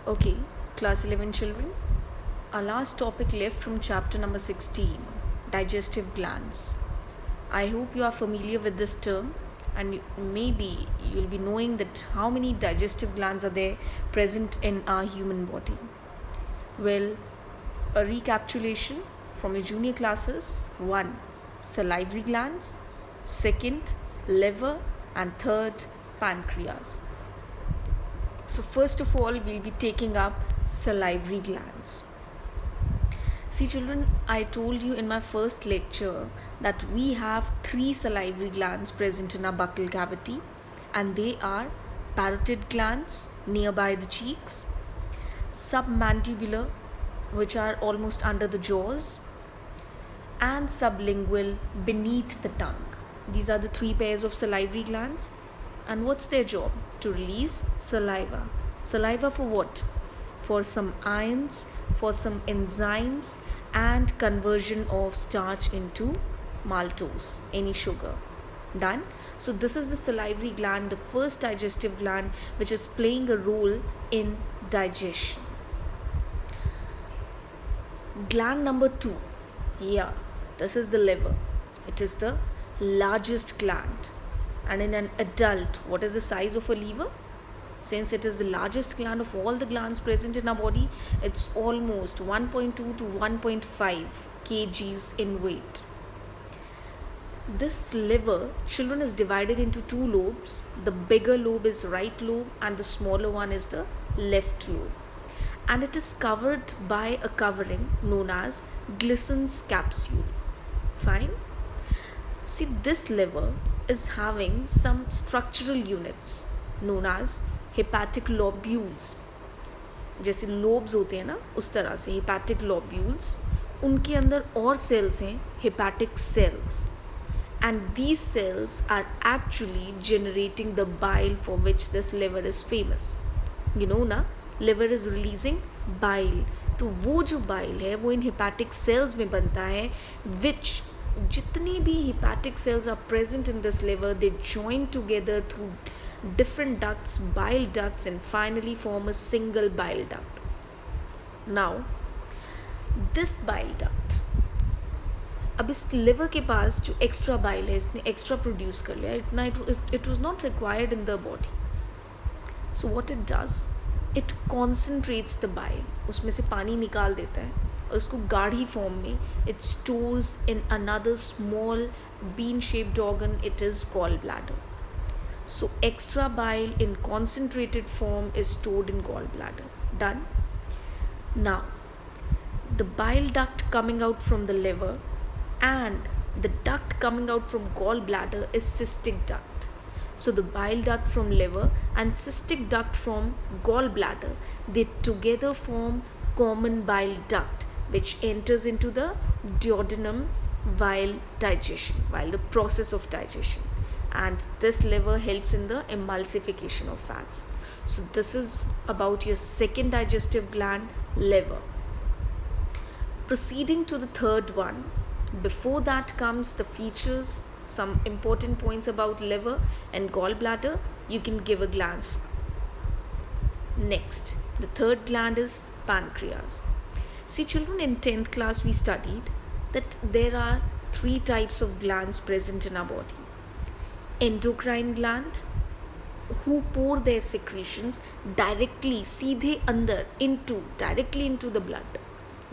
Okay, class 11 children. Our last topic left from chapter number 16, digestive glands. I hope you are familiar with this term and maybe you'll be knowing that how many digestive glands are there present in our human body. Well, a recapitulation from your junior classes: 1. Salivary glands, 2nd, liver, and 3rd, pancreas. So, first of all, we'll be taking up salivary glands. See, children, I told you in my first lecture that we have 3 salivary glands present in our buccal cavity, and they are parotid glands nearby the cheeks, submandibular, which are almost under the jaws, and sublingual beneath the tongue. These are the 3 pairs of salivary glands. And what's their job? To release saliva. Saliva for what? For some ions, for some enzymes, and conversion of starch into maltose, any sugar. Done? So this is the salivary gland, the first digestive gland, which is playing a role in digestion. Gland number 2. Yeah, this is the liver. It is the largest gland. And in an adult, what is the size of a liver? Since it is the largest gland of all the glands present in our body, it's almost 1.2 to 1.5 kgs in weight. This liver, children, is divided into 2 lobes. The bigger lobe is right lobe and the smaller one is the left lobe. And it is covered by a covering known as Glisson's capsule. Fine. See, this liver is having some structural units known as hepatic lobules. जैसे lobes होते हैं ना, उस तरह से hepatic lobules. उनके अंदर और cells हैं hepatic cells, and these cells are actually generating the bile for which this liver is famous. You know ना, liver is releasing bile. तो वो जो bile है वो इन hepatic cells में बनता है, which जितनी भी hepatic cells are present in this liver, they join together through different ducts, bile ducts, and finally form a single bile duct. Now, this bile duct, अब इस liver के पास जो extra bile है, इसने extra produce कर लिया, इतना it was not required in the body. So what it does, it concentrates the bile, उसमें से पानी निकाल देता है और उसको गाढ़ी फॉर्म में it stores in another small bean shaped organ, it is gallbladder. So extra bile in concentrated form is stored in gallbladder. Done? Now, the bile duct coming out from the liver and the duct coming out from gallbladder is cystic duct. So the bile duct from liver and cystic duct from gallbladder, they together form common bile duct, which enters into the duodenum while the process of digestion. And this liver helps in the emulsification of fats. So this is about your second digestive gland, liver. Proceeding to the third one, before that comes the features, some important points about liver and gallbladder. You can give a glance. Next, the third gland is pancreas. See, children, in 10th class we studied that there are 3 types of glands present in our body. Endocrine gland, who pour their secretions directly into the blood.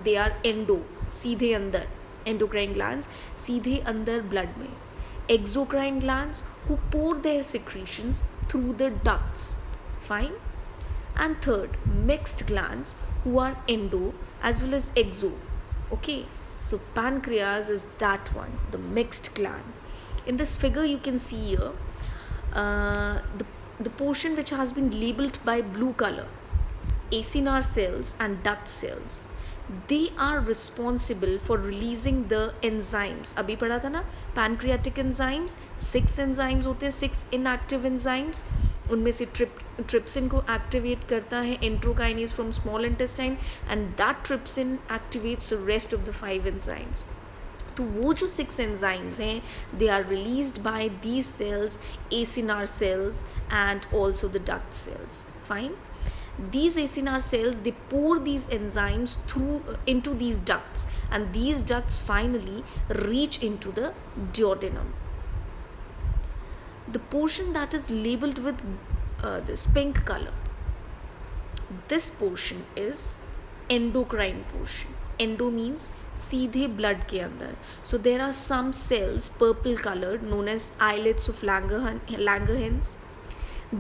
They are सीधे अंदर. Endocrine glands सीधे अंदर blood में. Exocrine glands, who pour their secretions through the ducts. Fine. And third, mixed glands, who are endo as well as exo. Okay, so pancreas is that one, the mixed gland. In this figure you can see here the portion which has been labeled by blue color, acinar cells and duct cells. They are responsible for releasing the enzymes. अभी पढ़ा था ना, pancreatic enzymes, 6 enzymes होते हैं, 6 inactive enzymes. उनमें से trypsin को activate करता है enterokinase from small intestine, and that trypsin activates the rest of the 5 enzymes. तो वो जो 6 enzymes हैं, they are released by these cells, acinar cells and also the duct cells. Fine. These acinar cells, they pour these enzymes through into these ducts, and these ducts finally reach into the duodenum. The portion that is labeled with this pink color, this portion is endocrine portion. Endo means सीधे blood के अंदर. So there are some cells purple colored known as islets of Langerhans.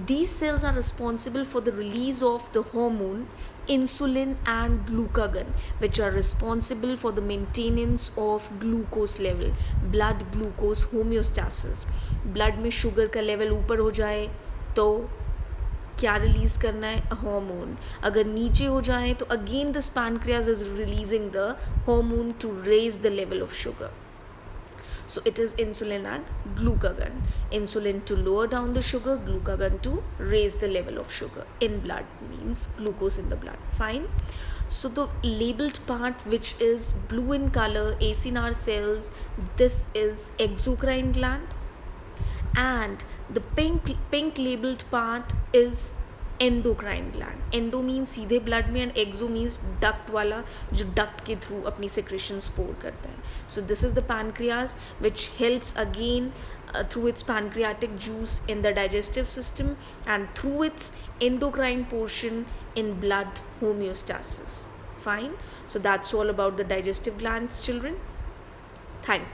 These cells are responsible for the release of the hormone insulin and glucagon, which are responsible for the maintenance of glucose level, blood glucose homeostasis. Blood में sugar का level ऊपर हो जाए तो क्या release करना है, hormone. अगर नीचे हो जाए तो again this pancreas is releasing the hormone to raise the level of sugar. So it is insulin and glucagon. Insulin to lower down the sugar, glucagon to raise the level of sugar in blood, means glucose in the blood. Fine. So the labeled part, which is blue in color, acinar cells, this is exocrine gland. And the pink labeled part is endocrine gland. Endo means सीधे blood में, and exo means duct वाला, जो duct के through अपनी secretions pour करता है. So this is the pancreas, which helps again through its pancreatic juice in the digestive system, and through its endocrine portion in blood homeostasis. Fine. So that's all about the digestive glands, children. Thank you.